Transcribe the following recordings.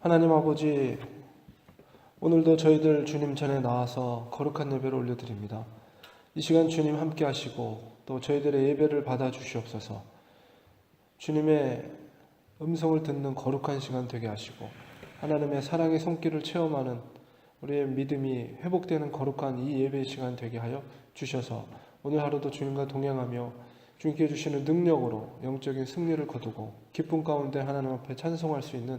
하나님 아버지, 오늘도 저희들 주님 전에 나와서 거룩한 예배를 올려드립니다. 이 시간 주님 함께 하시고 또 저희들의 예배를 받아 주시옵소서. 주님의 음성을 듣는 거룩한 시간 되게 하시고 하나님의 사랑의 손길을 체험하는 우리의 믿음이 회복되는 거룩한 이 예배 시간 되게 하여 주셔서 오늘 하루도 주님과 동행하며 주님께 주시는 능력으로 영적인 승리를 거두고 기쁨 가운데 하나님 앞에 찬송할 수 있는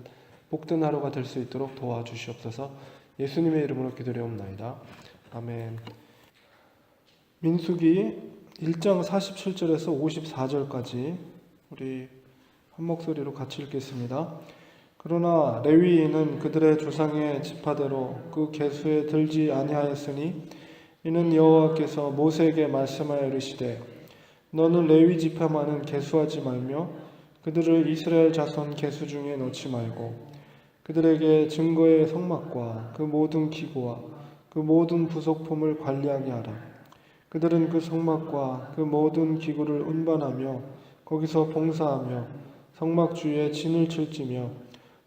복된 하루가 될 수 있도록 도와주시옵소서. 예수님의 이름으로 기도드리옵나이다. 아멘. 민수기 1장 47절에서 54절까지 우리 한 목소리로 같이 읽겠습니다. 그러나 레위인은 그들의 조상의 지파대로 그 계수에 들지 아니하였으니 이는 여호와께서 모세에게 말씀하여 이르시되 너는 레위 지파만은 계수하지 말며 그들을 이스라엘 자손 계수 중에 넣지 말고 그들에게 증거의 성막과 그 모든 기구와 그 모든 부속품을 관리하게 하라. 그들은 그 성막과 그 모든 기구를 운반하며 거기서 봉사하며 성막 주위에 진을 칠지며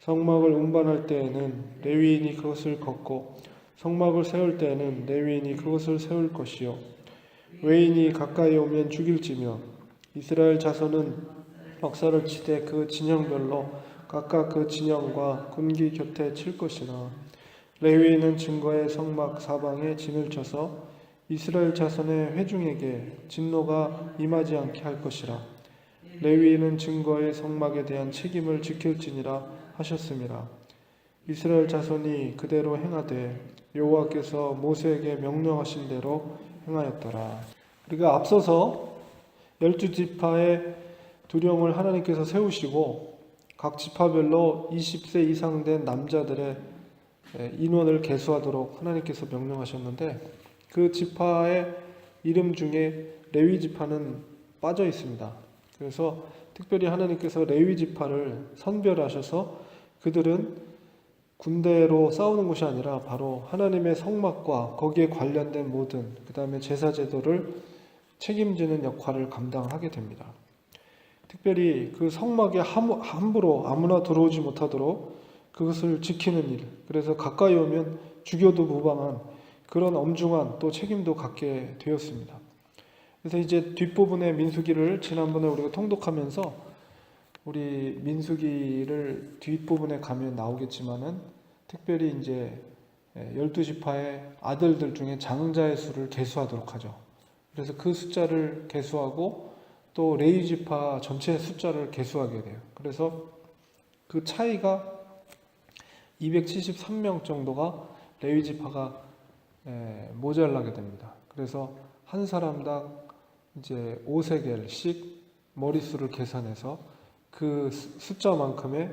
성막을 운반할 때에는 레위인이 그것을 걷고 성막을 세울 때에는 레위인이 그것을 세울 것이요 외인이 가까이 오면 죽일지며 이스라엘 자손은 역사를 치되 그 진영별로 각각 그 진영과 군기 곁에 칠 것이나 레위인은 증거의 성막 사방에 진을 쳐서 이스라엘 자손의 회중에게 진노가 임하지 않게 할 것이라. 레위인은 증거의 성막에 대한 책임을 지킬지니라 하셨음이라. 이스라엘 자손이 그대로 행하되 여호와께서 모세에게 명령하신 대로 행하였더라. 우리가 앞서서 12지파의 두령을 하나님께서 세우시고 각 지파별로 20세 이상 된 남자들의 인원을 계수하도록 하나님께서 명령하셨는데 그 지파의 이름 중에 레위 지파는 빠져 있습니다. 그래서 특별히 하나님께서 레위 지파를 선별하셔서 그들은 군대로 싸우는 것이 아니라 바로 하나님의 성막과 거기에 관련된 모든 그 다음에 제사 제도를 책임지는 역할을 감당하게 됩니다. 특별히 그 성막에 함부로 아무나 들어오지 못하도록 그것을 지키는 일, 그래서 가까이 오면 죽여도 무방한 그런 엄중한 또 책임도 갖게 되었습니다. 그래서 이제 뒷부분의 민수기를 지난번에 우리가 통독하면서 우리 민수기를 뒷부분에 가면 나오겠지만은 특별히 이제 12지파의 아들들 중에 장자의 수를 계수하도록 하죠. 그래서 그 숫자를 계수하고 또 레위 지파 전체 숫자를 계수하게 돼요. 그래서 그 차이가 273명 정도가 레위 지파가 모자라게 됩니다. 그래서 한 사람당 이제 5세겔씩 머릿수를 계산해서 그 숫자만큼의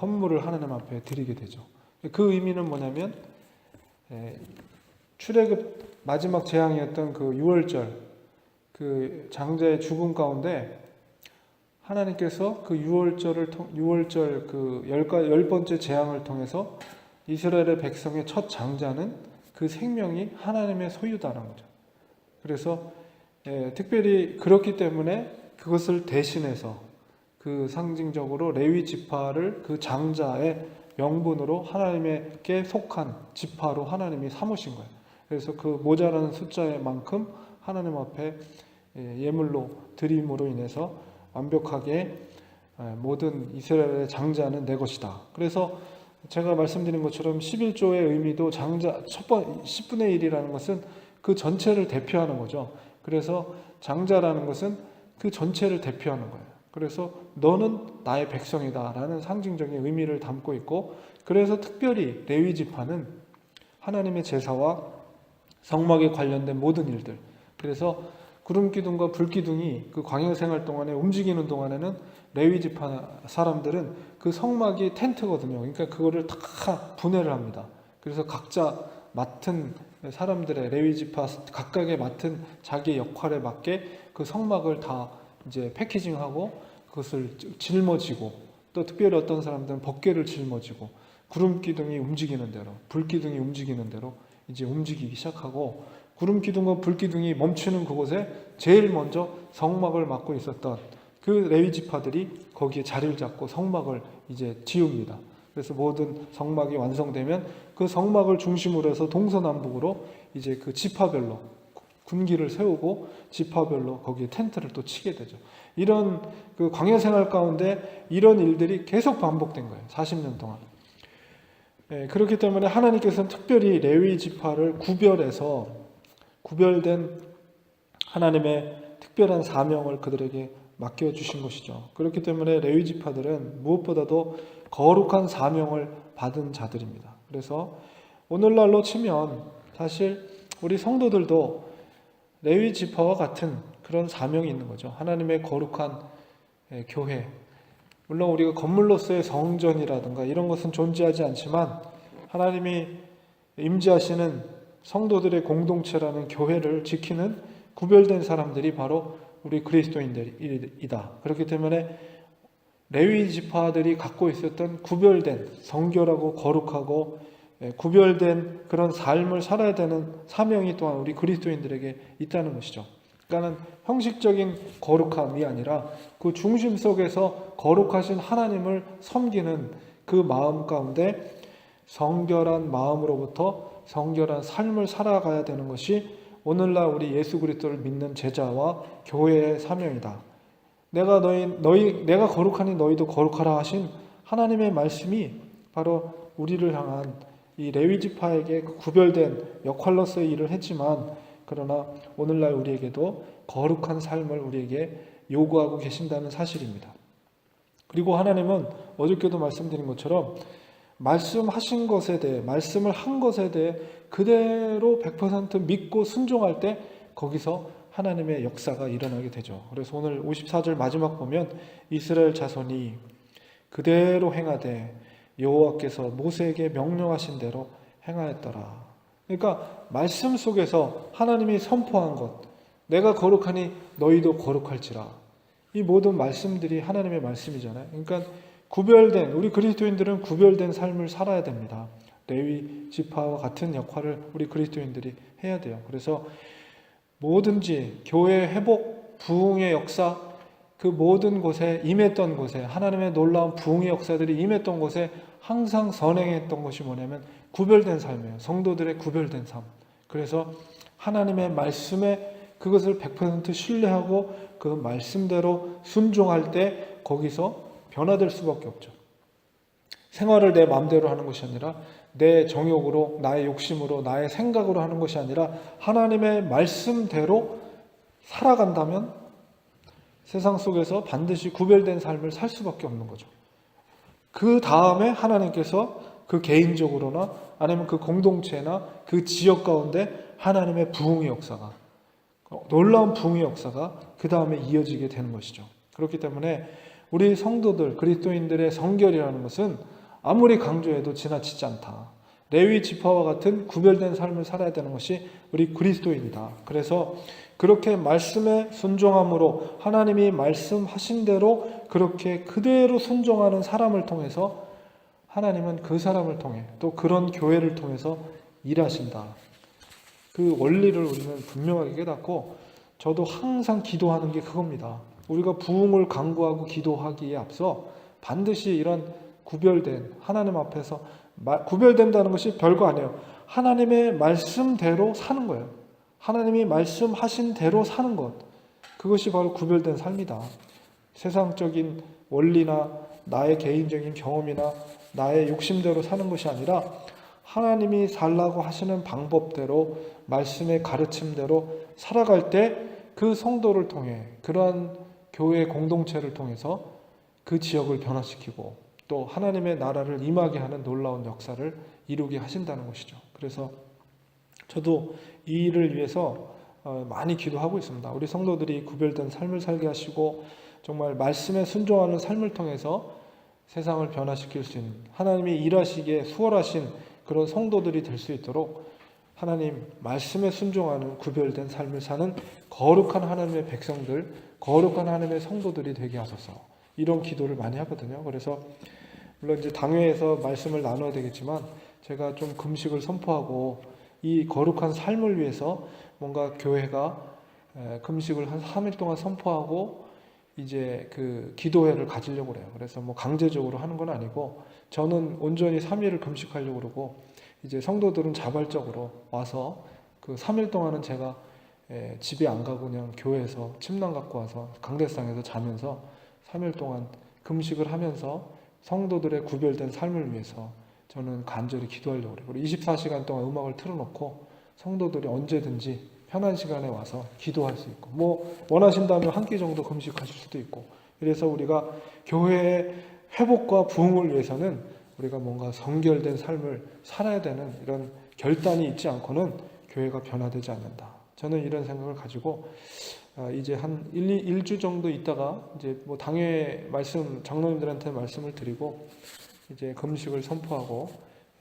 헌물을 하나님 앞에 드리게 되죠. 그 의미는 뭐냐면 출애굽 마지막 재앙이었던 그 6월절 그 장자의 죽음 가운데 하나님께서 그 6월절 그 10번째 재앙을 통해서 이스라엘의 백성의 첫 장자는 그 생명이 하나님의 소유다라는 거죠. 그래서 특별히 그렇기 때문에 그것을 대신해서 그 상징적으로 레위 지파를 그 장자의 명분으로 하나님께 속한 지파로 하나님이 삼으신 거예요. 그래서 그 모자라는 숫자의 만큼 하나님 앞에 예물로 드림으로 인해서 완벽하게 모든 이스라엘의 장자는 내 것이다. 그래서 제가 말씀드린 것처럼 11조의 의미도 장자 10분의 1이라는 것은 그 전체를 대표하는 거죠. 그래서 장자라는 것은 그 전체를 대표하는 거예요. 그래서 너는 나의 백성이다 라는 상징적인 의미를 담고 있고, 그래서 특별히 레위 지파는 하나님의 제사와 성막에 관련된 모든 일들, 그래서 구름기둥과 불기둥이 그 광야 생활 동안에 움직이는 동안에는 레위 지파 사람들은 그 성막이 텐트거든요. 그러니까 그거를 다 분해를 합니다. 그래서 각자 맡은 사람들의 레위 지파 각각의 맡은 자기의 역할에 맞게 그 성막을 다 이제 패키징하고 그것을 짊어지고, 또 특별히 어떤 사람들은 법궤를 짊어지고 구름기둥이 움직이는 대로, 불기둥이 움직이는 대로 이제 움직이기 시작하고, 구름기둥과 불기둥이 멈추는 그곳에 제일 먼저 성막을 맡고 있었던 그 레위 지파들이 거기에 자리를 잡고 성막을 이제 지웁니다. 그래서 모든 성막이 완성되면 그 성막을 중심으로 해서 동서남북으로 이제 그 지파별로 군기를 세우고 지파별로 거기에 텐트를 또 치게 되죠. 이런 그 광야 생활 가운데 이런 일들이 계속 반복된 거예요. 40년 동안. 그렇기 때문에 하나님께서는 특별히 레위 지파를 구별해서 구별된 하나님의 특별한 사명을 그들에게 맡겨주신 것이죠. 그렇기 때문에 레위 지파들은 무엇보다도 거룩한 사명을 받은 자들입니다. 그래서 오늘날로 치면 사실 우리 성도들도 레위 지파와 같은 그런 사명이 있는 거죠. 하나님의 거룩한 교회. 물론 우리가 건물로서의 성전이라든가 이런 것은 존재하지 않지만 하나님이 임재하시는 성도들의 공동체라는 교회를 지키는 구별된 사람들이 바로 우리 그리스도인들이다. 그렇기 때문에 레위 지파들이 갖고 있었던 구별된 성결하고 거룩하고 구별된 그런 삶을 살아야 되는 사명이 또한 우리 그리스도인들에게 있다는 것이죠. 그러니까 형식적인 거룩함이 아니라 그 중심 속에서 거룩하신 하나님을 섬기는 그 마음 가운데 성결한 마음으로부터 성결한 삶을 살아가야 되는 것이 오늘날 우리 예수 그리스도를 믿는 제자와 교회의 사명이다. 내가 거룩하니 너희도 거룩하라 하신 하나님의 말씀이 바로 우리를 향한 이 레위 지파에게 구별된 역할로서의 일을 했지만 그러나 오늘날 우리에게도 거룩한 삶을 우리에게 요구하고 계신다는 사실입니다. 그리고 하나님은 어저께도 말씀드린 것처럼 말씀하신 것에 대해 말씀을 한 것에 대해 그대로 100% 믿고 순종할 때 거기서 하나님의 역사가 일어나게 되죠. 그래서 오늘 54절 마지막 보면 이스라엘 자손이 그대로 행하되 여호와께서 모세에게 명령하신 대로 행하였더라. 그러니까 말씀 속에서 하나님이 선포한 것, 내가 거룩하니 너희도 거룩할지라. 이 모든 말씀들이 하나님의 말씀이잖아요. 그러니까 구별된 우리 그리스도인들은 구별된 삶을 살아야 됩니다. 레위 지파와 같은 역할을 우리 그리스도인들이 해야 돼요. 그래서 뭐든지 교회 회복, 부흥의 역사, 그 모든 곳에 임했던 곳에 하나님의 놀라운 부흥의 역사들이 임했던 곳에 항상 선행했던 것이 뭐냐면 구별된 삶이에요. 성도들의 구별된 삶. 그래서 하나님의 말씀에 그것을 100% 신뢰하고 그 말씀대로 순종할 때 거기서 변화될 수밖에 없죠. 생활을 내 마음대로 하는 것이 아니라 내 정욕으로, 나의 욕심으로, 나의 생각으로 하는 것이 아니라 하나님의 말씀대로 살아간다면 세상 속에서 반드시 구별된 삶을 살 수밖에 없는 거죠. 그 다음에 하나님께서 그 개인적으로나 아니면 그 공동체나 그 지역 가운데 하나님의 부흥의 역사가, 놀라운 부흥의 역사가 그 다음에 이어지게 되는 것이죠. 그렇기 때문에 우리 성도들, 그리스도인들의 성결이라는 것은 아무리 강조해도 지나치지 않다. 레위 지파와 같은 구별된 삶을 살아야 되는 것이 우리 그리스도인이다. 그래서 그렇게 말씀에 순종함으로 하나님이 말씀하신 대로 그렇게 그대로 순종하는 사람을 통해서 하나님은 그 사람을 통해 또 그런 교회를 통해서 일하신다. 그 원리를 우리는 분명하게 깨닫고 저도 항상 기도하는 게 그겁니다. 우리가 부흥을 간구하고 기도하기에 앞서 반드시 이런 구별된 하나님 앞에서 구별된다는 것이 별거 아니에요. 하나님의 말씀대로 사는 거예요. 하나님이 말씀하신 대로 사는 것. 그것이 바로 구별된 삶이다. 세상적인 원리나 나의 개인적인 경험이나 나의 욕심대로 사는 것이 아니라 하나님이 살라고 하시는 방법대로 말씀의 가르침대로 살아갈 때 그 성도를 통해 그러한 교회 공동체를 통해서 그 지역을 변화시키고 또 하나님의 나라를 임하게 하는 놀라운 역사를 이루게 하신다는 것이죠. 그래서 저도 이 일을 위해서 많이 기도하고 있습니다. 우리 성도들이 구별된 삶을 살게 하시고 정말 말씀에 순종하는 삶을 통해서 세상을 변화시킬 수 있는 하나님이 일하시기에 수월하신 그런 성도들이 될 수 있도록 하나님 말씀에 순종하는 구별된 삶을 사는 거룩한 하나님의 백성들, 거룩한 하나님의 성도들이 되게 하소서. 이런 기도를 많이 하거든요. 그래서 물론 이제 당회에서 말씀을 나눠야 되겠지만 제가 좀 금식을 선포하고 이 거룩한 삶을 위해서 뭔가 교회가 금식을 한 3일 동안 선포하고 이제 그 기도회를 가지려고 그래요. 그래서 뭐 강제적으로 하는 건 아니고 저는 온전히 3일을 금식하려고 그러고 이제 성도들은 자발적으로 와서 그 3일 동안은 제가 집에 안 가고 그냥 교회에서 침낭 갖고 와서 강대상에서 자면서 3일 동안 금식을 하면서 성도들의 구별된 삶을 위해서 저는 간절히 기도하려고 그래요. 그리고 24시간 동안 음악을 틀어놓고 성도들이 언제든지 편한 시간에 와서 기도할 수 있고 뭐 원하신다면 한 끼 정도 금식하실 수도 있고 그래서 우리가 교회의 회복과 부흥을 위해서는 우리가 뭔가 정결된 삶을 살아야 되는 이런 결단이 있지 않고는 교회가 변화되지 않는다. 저는 이런 생각을 가지고 이제 한 1주 정도 있다가 이제 뭐 당회 말씀 장로님들한테 말씀을 드리고 이제 금식을 선포하고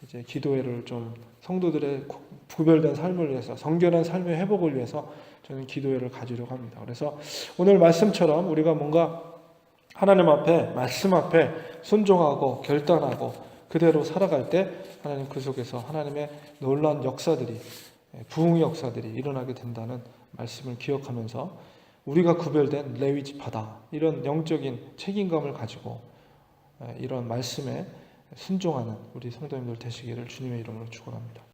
이제 기도회를 좀 성도들의 구별된 삶을 위해서 성결한 삶의 회복을 위해서 저는 기도회를 가지려고 합니다. 그래서 오늘 말씀처럼 우리가 뭔가 하나님 앞에 말씀 앞에 순종하고 결단하고 그대로 살아갈 때 하나님 그 속에서 하나님의 놀라운 역사들이 부흥의 역사들이 일어나게 된다는 말씀을 기억하면서 우리가 구별된 레위 지파다 이런 영적인 책임감을 가지고 이런 말씀에 순종하는 우리 성도님들 되시기를 주님의 이름으로 축원합니다.